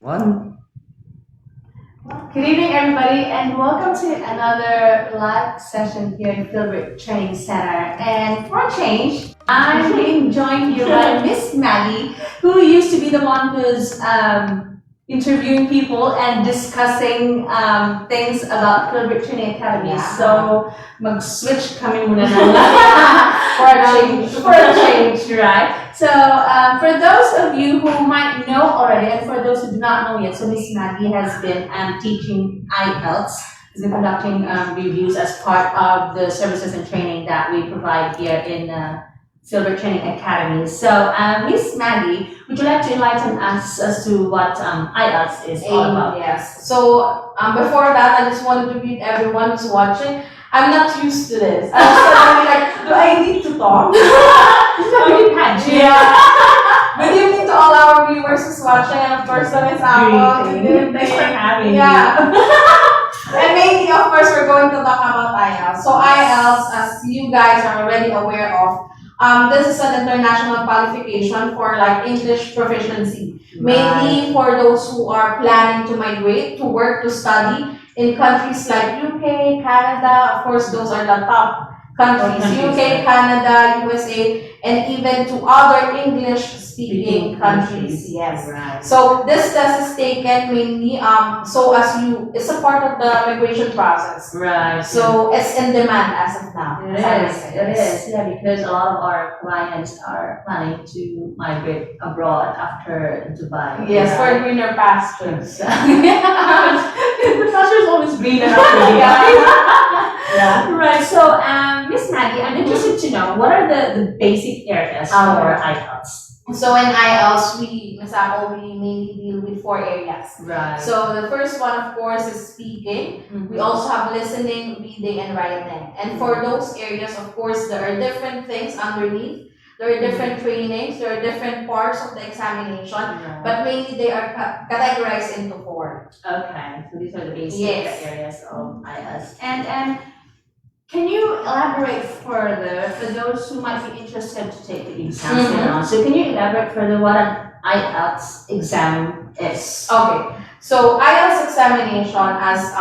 One. Good evening, everybody, and welcome to another live session here in FilBrit Training Center. And for a change, I'm being joined here by Miss Maggie, who used to be the one who's interviewing people and discussing things about FilBrit Training Academy. Yeah. So, mag-switch kami muna na For a change. for a change, right? So, for those of you who might know already, and for those who do not know yet, so Miss Maggie has been teaching IELTS, has been conducting reviews as part of the services and training that we provide here in FilBrit Training Academy. So, Miss Maggie, would you like to enlighten us as to what IELTS is all about? Yes. So before that, I just wanted to greet everyone who's watching. I'm not used to this. I'm suddenly like, do I need to talk? Yeah. Good evening to all our viewers who's watching, and of course, to Miss Apple. Thanks for having me. Yeah. And mainly, of course, we're going to talk about IELTS. So IELTS, as you guys are already aware of, this is an international qualification for like English proficiency. Mainly for those who are planning to migrate, to work, to study in countries like UK, Canada. Of course, those are the top countries. UK, Canada, USA, and even to other English-speaking countries. Yes. Right. So this test is taken mainly so as it's a part of the migration process. Right. So it's in demand as of now. It is, yeah, because a lot of our clients are planning to migrate abroad after Dubai. Yes, for greener pastures. The pasture is always greener after Dubai. Yeah. Right, so Miss Maggie, I'm interested to know what are the basic areas for IELTS? So in IELTS, Miss Apple, we mainly deal with 4 areas. Right. So the first one, of course, is speaking. We also have listening, reading, and writing. And for those areas, of course, there are different things underneath. There are different trainings. There are different parts of the examination. Right. But mainly, they are categorized into 4. Okay, so these are the basic Yes. areas of IELTS. And can you elaborate further for those who might be interested to take the exams later on? So can you elaborate further what an IELTS exam is? Okay. So IELTS examination, as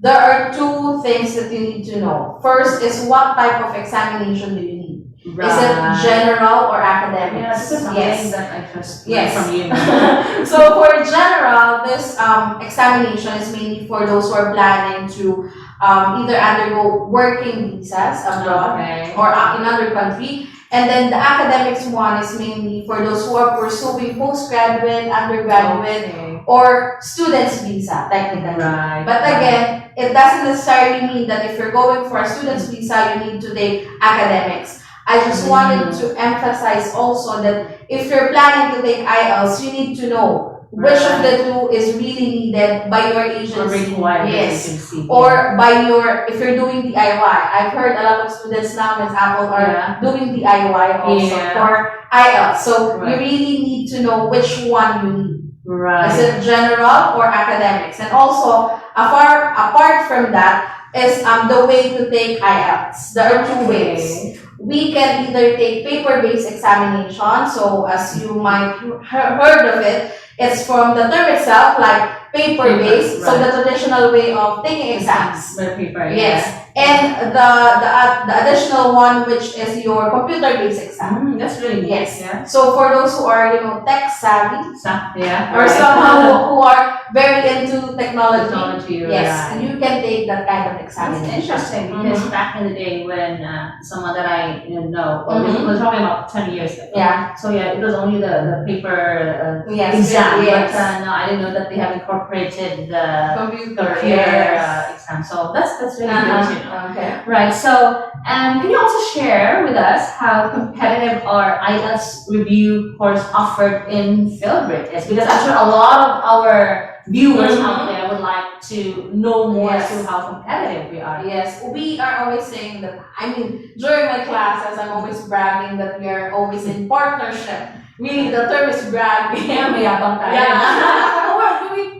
there are 2 things that you need to know. First is what type of examination do you need? Is it general or academic? Yeah, this is something that I just learned from you. So for general, this examination is mainly for those who are planning to either undergo working visas abroad or in another country. And then the academics one is mainly for those who are pursuing postgraduate, undergraduate, or student's visa, technically. Right. But again, it doesn't necessarily mean that if you're going for a student's visa, you need to take academics. I just wanted to emphasize also that if you're planning to take IELTS, you need to know which of the 2 is really needed by your agency. Agency. Or by if you're doing DIY. I've heard a lot of students now in Apple are doing DIY also for IELTS. So you really need to know which one you need. Right. Is it general or academics? And also, apart from that, is the way to take IELTS. There are 2 ways. We can either take paper-based examination. So as you might heard of it, it's from the term itself, like paper-based. So the traditional way of taking exams. Paper, yes. And the additional one, which is your computer-based exam. That's really nice. Yes. Yeah. So for those who are tech savvy, or Right. somehow who are very into technology, yes, right. you can take that kind of It's examination. interesting because back in the day when someone that I know, we're talking about 10 years ago. Yeah. So yeah, it was only the paper Yes. exam, Yes. but no, I didn't know that they have incorporated the Computer. computer Yes. exam. So that's really good to know. Okay. Right. So can you also share with us how competitive our IELTS review course offered in FilBrit is? Because I'm sure a lot of our viewers out there would like to know more as to how competitive we are. Yes, we are always saying that. I mean, during my classes, I'm always bragging that we are always in partnership. Meaning the term is bragging. Mayabang tayo. Yeah.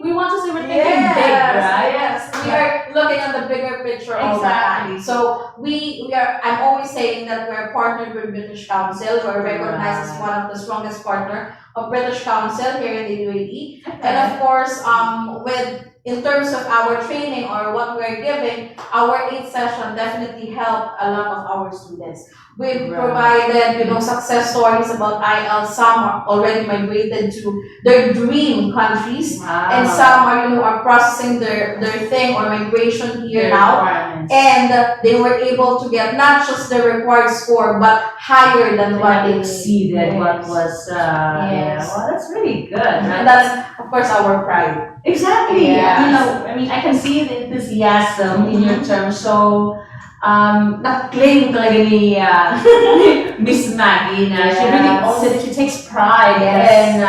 we want to say we're thinking big, right? Yes. we are looking at the bigger picture all the time. Exactly. So I'm always saying that we're partnered with British Council. We're recognized as one of the strongest partner of British Council here in the UAE. And of course, in terms of our training or what we're giving, our 8th session definitely helped a lot of our students. We've provided, success stories about IELTS. Some are already migrated to their dream countries, and some are processing their thing or migration here now. And they were able to get not just the required score, but higher than what they exceeded what was. Yes. Well, that's really good. Right? And that's, of course, our pride. Exactly. Yes. I mean, I can see the enthusiasm in your terms. So, na-claim talaga ni Miss Maggie na she really also she takes pride in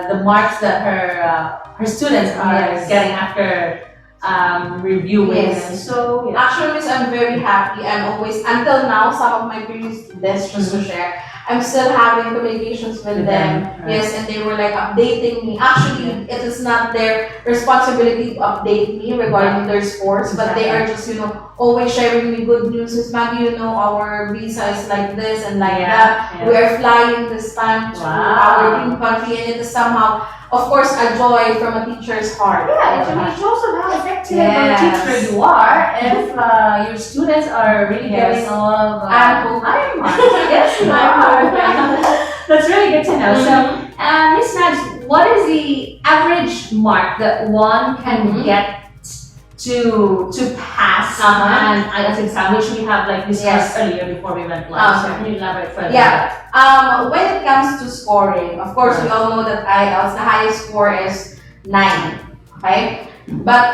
the marks that her students are getting after reviewing. Yes. So, Actually, Miss, I'm very happy. I'm always, until now, some of my previous students, just to share, I'm still having communications with them. Yes, and they were like updating me. Actually, it is not their responsibility to update me regarding their scores, but they are just, always sharing me good news. Miss Maggie, our visa is like this and like that. We are flying this time to our dream country, and it is somehow, of course, a joy from a teacher's heart. Yeah, it shows how effective of a teacher you are if your students are really getting a lot of high marks. Yes, you are. That's really good to know. So, Miss Mags, what is the average mark that one can get to pass an IELTS exam, which we have discussed earlier before we went live? So can you elaborate further? Yeah. When it comes to scoring, of course, we all know that IELTS, the highest score is 9. Okay? But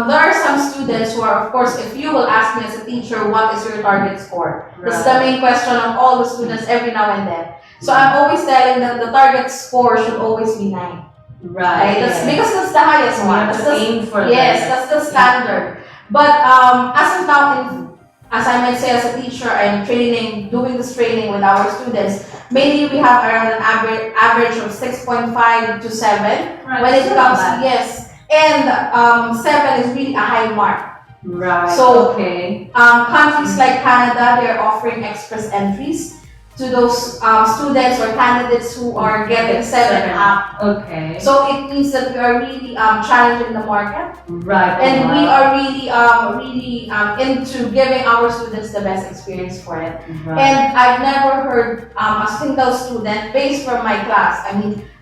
there are some students who are, of course, if you will ask me as a teacher, what is your target score? This is the main question of all the students every now and then. So I'm always telling them the target score should always be 9. Right? Because that's the highest one. That's the standard. But as of now, as I might say as a teacher, I'm doing this training with our students. Mainly we have around an average of 6.5 to 7 when it comes to and 7 is really a high mark. Right. So countries like Canada, they're offering express entries to those students or candidates who are getting 7 up. Okay. So it means that we are really challenging the market. Right. And we are really into giving our students the best experience for it. And I've never heard a single student, based from my class,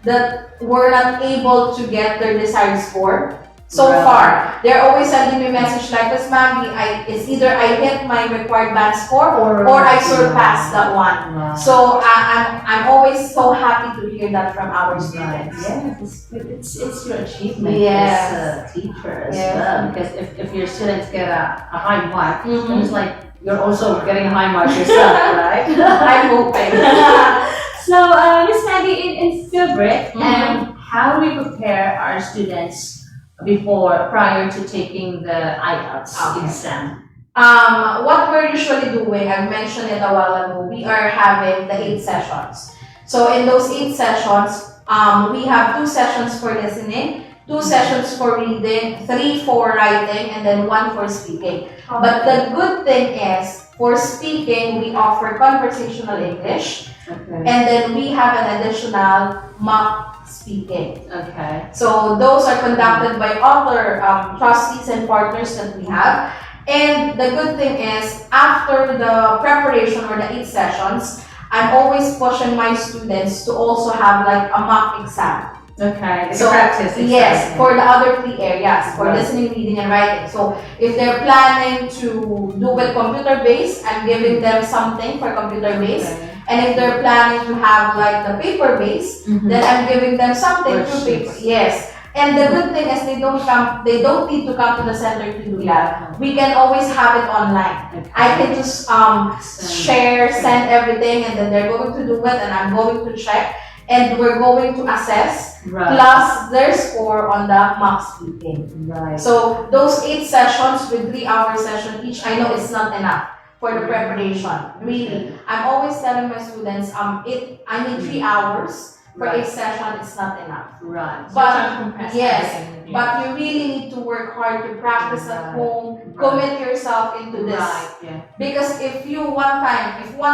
that were not able to get their desired score. So far, they're always sending me a message like this, Maggie, it's either I hit my required band score or I surpassed that one. So I'm always so happy to hear that from our students. Yes, it's your achievement as a teacher as well. Because if your students get a high mark, it's like you're also getting a high mark yourself, right? I'm hoping. So, Miss Maggie, in FilBrit, how do we prepare our students prior to taking the IELTS exam? What we're usually doing, I mentioned it a while ago, we are having the 8 sessions. So in those 8 sessions, we have 2 sessions for listening, 2 sessions for reading, 3 for writing, and then 1 for speaking. But the good thing is, for speaking, we offer conversational English, and then we have an additional mock speaking. So those are conducted by other trustees and partners that we have. And the good thing is, after the preparation or the 8 sessions, I'm always pushing my students to also have a mock exam. So practice. Yes, for the other 3 areas, for listening, reading, and writing. So if they're planning to do it computer-based, I'm giving them something for computer-based. And if they're planning to have the paper-based, then I'm giving them something through paper. Yes. And the good thing is they don't need to come to the center to do that. We can always have it online. I can just send everything, and then they're going to do it, and I'm going to check, and we're going to assess plus their score on the mock speaking. So those 8 sessions with 3-hour session each, I know it's not enough for the preparation. Really, I'm always telling my students, I need 3 hours for a session is not enough. Right. So But, trying to compress yes, everything. But you really need to work hard to practice at home, commit yourself into this. Right, yeah. Because if one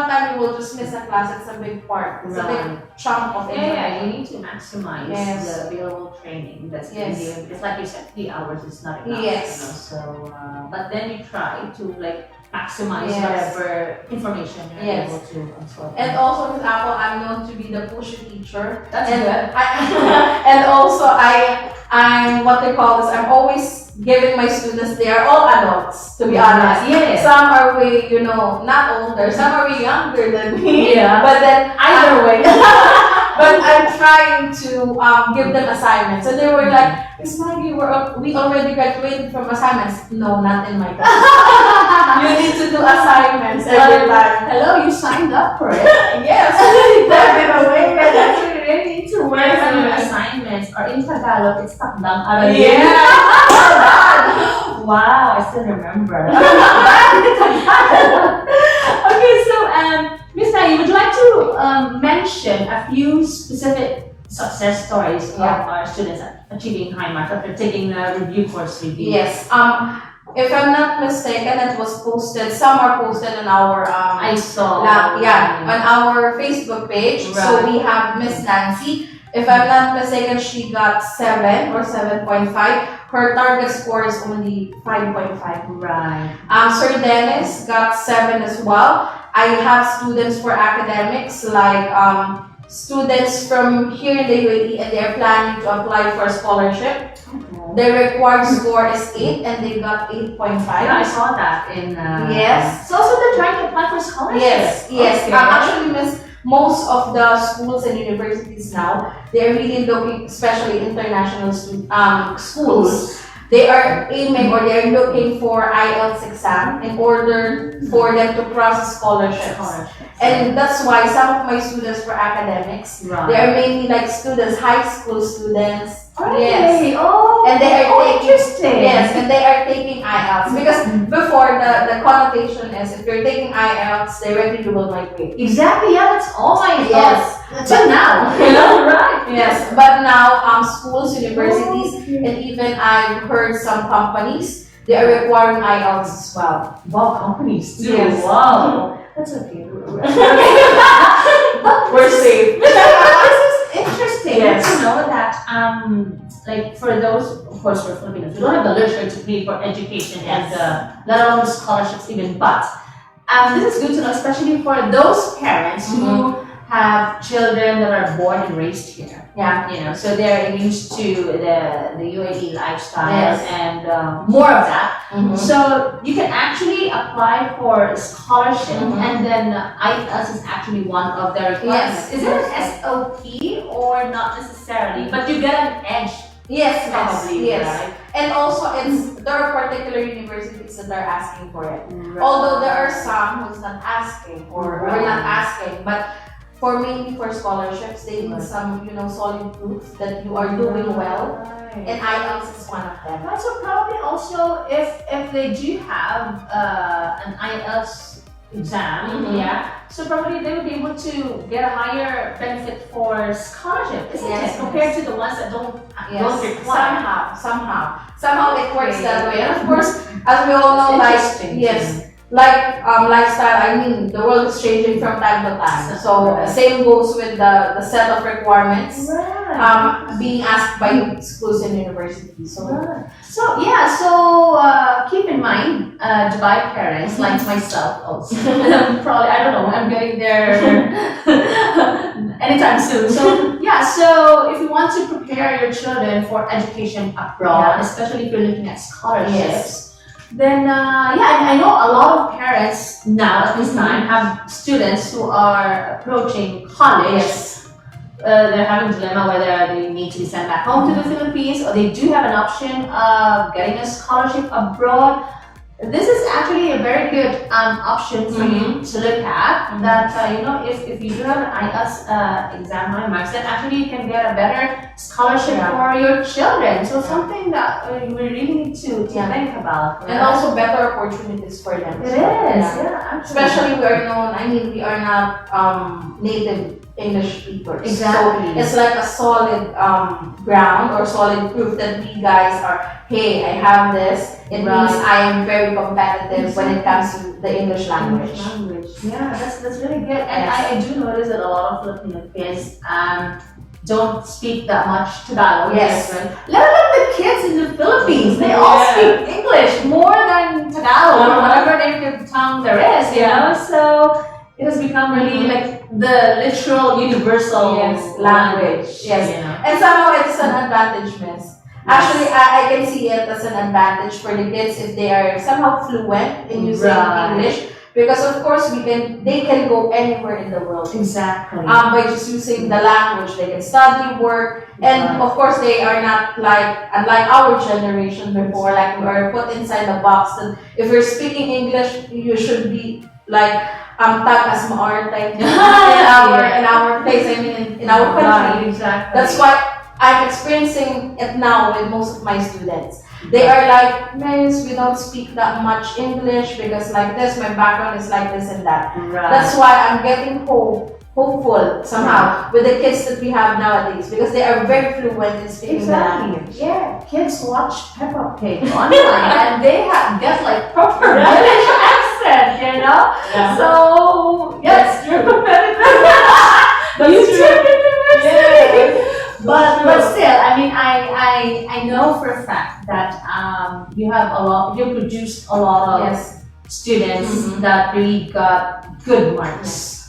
time you will just miss a class, it's a big part. It's a big chunk of information. Yeah, you need to maximize the available training that's in Yes. the, just like you said, 3 hours is not enough. Yes. You know, so, but then you try to like maximize Yes. whatever information you're Yes. able to absorb. And also, for example, I'm known to be the pushy teacher. That's and good. And also, I'm what they call this. I'm always giving my students. They are all adults, to be honest. Yeah. Some are way, not older. Some are way younger than me. Yeah. But then Either way. but I'm trying to give them assignments. And they were like, Miss Maggie, we already graduated from assignments. No, not in my class. You need to do assignments every time. Hello, you signed up for it. Yes. Definitely. That's you really need to work on your assignments. Or in Tagalog, it's takdang aralin. Yeah. Wow, I still remember. Okay, so Miss Maggie, would you like to mention a few specific success stories of our students achieving high marks after taking the review course review? Yes. If I'm not mistaken, it was posted. Some are posted on our I saw. on our Facebook page. So we have Miss Nancy. If I'm not mistaken, she got 7 or 7.5. Her target score is only 5.5. Right. Sir Dennis got 7 as well. I have students for academics like students from here in the UAE, and they're planning to apply for a scholarship. The required score is 8 and they got 8.5. Yeah, I saw that in Yes. So also they're trying to apply for scholarships. Yes. Okay. Actually, most of the schools and universities now, they're really looking, especially international schools, they are aiming or they're looking for IELTS exam in order for them to process scholarships. And that's why some of my students for academics, they are mainly like students, high school students. Yes. Oh, And they are taking, interesting. yes, and they are taking IELTS. Because before, the connotation is if you're taking IELTS, directly you will migrate. Exactly, yeah, that's all I Yes. thought. Until now, right? Yes, but now schools, universities, and even I've heard some companies, they are requiring IELTS as well. Wow, companies too. Yes. Wow. That's okay. We're safe. This is interesting Yes. to know that, like for those, of course, for Filipinos, we don't have the literature to pay for education and let alone scholarships even. But this is good to know, especially for those parents who have children that are born and raised here. Yeah. So they're used to the UAE lifestyle Yes. and more of that. So you can actually apply for a scholarship, and then IELTS is actually one of the requirements. Yes. Is it an SOP or not necessarily? But you get an edge, Yes, probably, yes. right? And also, there are particular universities that are asking for it. Right. Although there are some who's not asking or are not asking, but mainly for scholarships, they need some, solid proof that you are doing well. And IELTS is one of them. Right, so probably also if they do have an IELTS exam, so probably they would be able to get a higher benefit for scholarship, isn't it? Compared to the ones that don't require. Somehow it works that way. And of course, as we all know, lifestyle, the world is changing from time to time. So same goes with the set of requirements being asked by schools and universities. So keep in mind, Dubai parents like myself also. Probably, I don't know, I'm getting there anytime soon. So if you want to prepare your children for education abroad, especially if you're looking at scholarships, then and I know a lot of parents now at this time have students who are approaching college. They're having a dilemma whether they need to be sent back home to the Philippines, or they do have an option of getting a scholarship abroad. This is actually a very good option for you to look at. That if you do have an IELTS exam high marks, then actually you can get a better scholarship for your children. So something that we really need to think about. And also better opportunities for them. It is, Especially we are not native English speakers. Exactly. So it's like a solid ground or solid proof that we guys are, hey, I have this. It Right. means I am very competitive when it comes to the English language. Yeah, that's really good. And Yes. I do notice that a lot of Filipino kids don't speak that much Tagalog. Yes. Right? Let alone the kids in the Philippines, they all Yeah. speak English more than Tagalog or Uh-huh. whatever native tongue there is, you Yeah. know? So it has become really like the literal universal Language. Yes. You know? And somehow it's an advantage, miss. Actually, I can see it as an advantage for the kids if they are somehow fluent in using Right. English. Because of course they can go anywhere in the world. Exactly. By just using the language, they can study, work, and Right. of course they are not like unlike our generation before, like we are put inside the box. And if you're speaking English, you should be like tag as maarte in our place. I mean in our country. Exactly. That's why I'm experiencing it now with most of my students. They are like, Miss, we don't speak that much English because like this, my background is like this and that. Right. That's why I'm getting hopeful somehow with the kids that we have nowadays because they are very fluent in speaking the language. Yeah, kids watch Peppa Pig online and they get like proper British accent, you know? Yeah. So, yes, you're competitive. But you But still, I mean, I know for a fact that you produced a lot of Yes. students Mhm. that really got good marks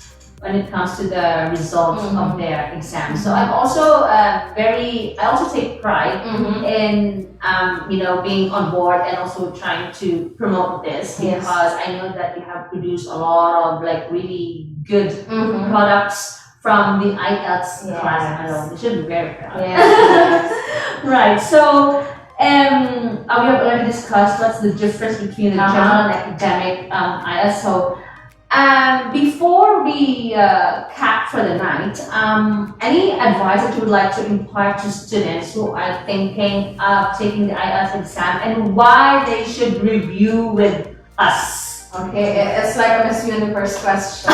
when it comes to the results Mhm. of their exams. So I'm also I also take pride Mm-hmm. in being on board and also trying to promote this Yes. because I know that you have produced a lot of like really good Mm-hmm. products from the IELTS Yes. class alone. They should be very proud. Yes. Right. So we have already discussed what's the difference between the Uh-huh. general and academic IELTS. So before we cap for the night, any advice that you would like to impart to students who are thinking of taking the IELTS exam and why they should review with us? Okay, it's like a Miss Universe question.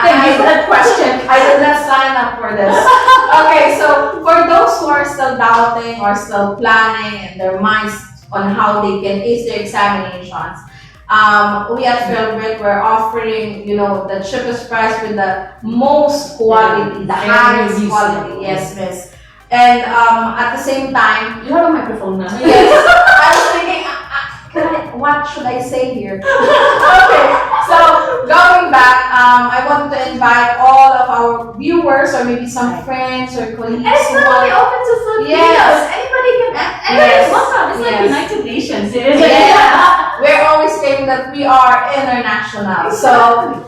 Thank you for that question. I did not sign up for this. Okay, so for those who are still doubting or still planning in their minds on how they can ace their examinations, we at FilBrit we're offering, the cheapest price with the most quality, the Very highest reasonable. quality. Yes, miss. And at the same time, You have a microphone now. yes, I was thinking, what should I say here? Okay, so going back, I wanted to invite all of our viewers or maybe some friends or colleagues. And it's who not only want- open to Filipinos. Yes. Anybody is welcome. It's like Yes. United Nations. Yeah. We're always saying that we are international. So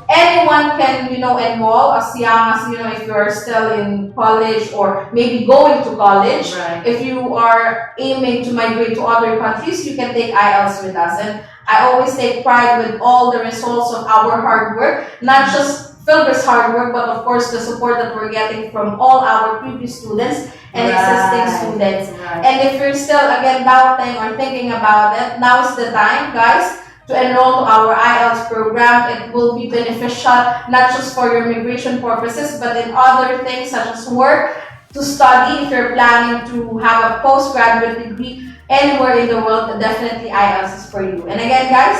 anyone can, enroll as young as, if you're still in college or maybe going to college. Right. If you are aiming to migrate to other countries, you can take IELTS with us. And I always take pride with all the results of our hard work, not just FilBrit's hard work, but of course the support that we're getting from all our previous students and existing students. Right. And if you're still again doubting or thinking about it, now is the time, guys, to enroll to our IELTS program. It will be beneficial not just for your immigration purposes, but in other things such as work, to study. If you're planning to have a postgraduate degree anywhere in the world, definitely IELTS is for you. And again, guys,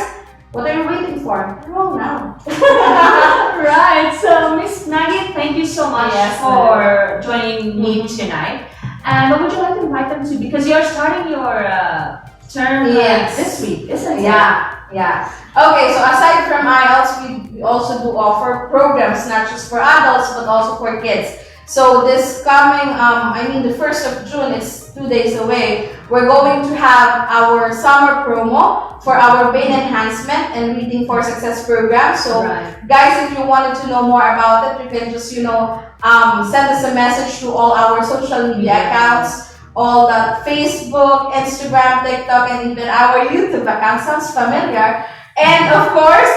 what are you waiting for? Enroll now. Right. So, Miss Maggie, thank you so much Yes, for joining me tonight. And what would you like to invite them to? Because you're starting your term Yes. this week, isn't it? Yeah. Okay, so aside from IELTS, we also do offer programs not just for adults but also for kids. So this coming, the 1st of June, it's 2 days away, we're going to have our summer promo for our brain enhancement and reading for success program. So Right. guys, if you wanted to know more about it, you can just, send us a message to all our social media accounts, all the Facebook, Instagram, TikTok, and even our YouTube account. Sounds familiar. And of course,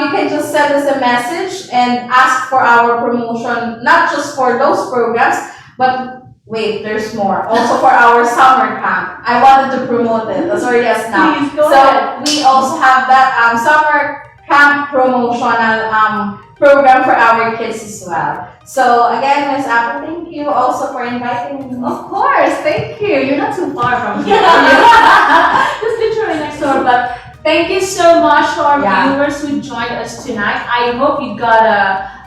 you can just send us a message and ask for our promotion, not just for those programs, but wait, there's more. Also for our summer camp. I wanted to promote it as early as now. Please, go So ahead. we also have that summer camp promotional program for our kids as well. So again, Ms. Apple, thank you also for inviting me. Of course, thank you. You're not too far from here. Just literally next door. But thank you so much to our viewers who joined us tonight. I hope you got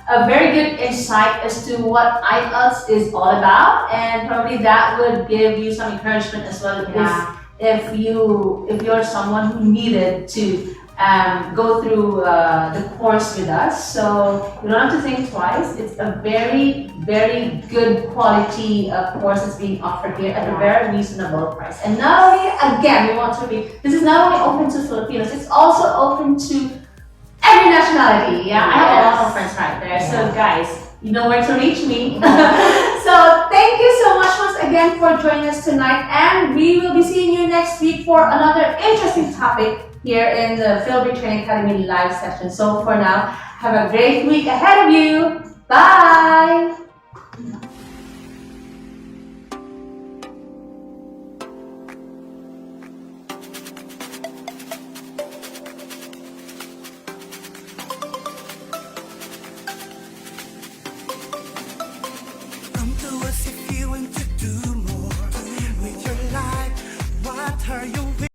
a very good insight as to what IELTS is all about, and probably that would give you some encouragement as well if you're someone who needed to go through the course with us. So you don't have to think twice. It's a very, very good quality course that's being offered here at a very reasonable price. And not only, again, we want to be, this is not only open to Filipinos, it's also open to every nationality. Yeah, I have a lot of friends right there. So guys, you know where to reach me. So thank you so much once again for joining us tonight, and we will be seeing you next week for another interesting topic here in the FilBrit Training Academy live session. So for now, have a great week ahead of you. Bye!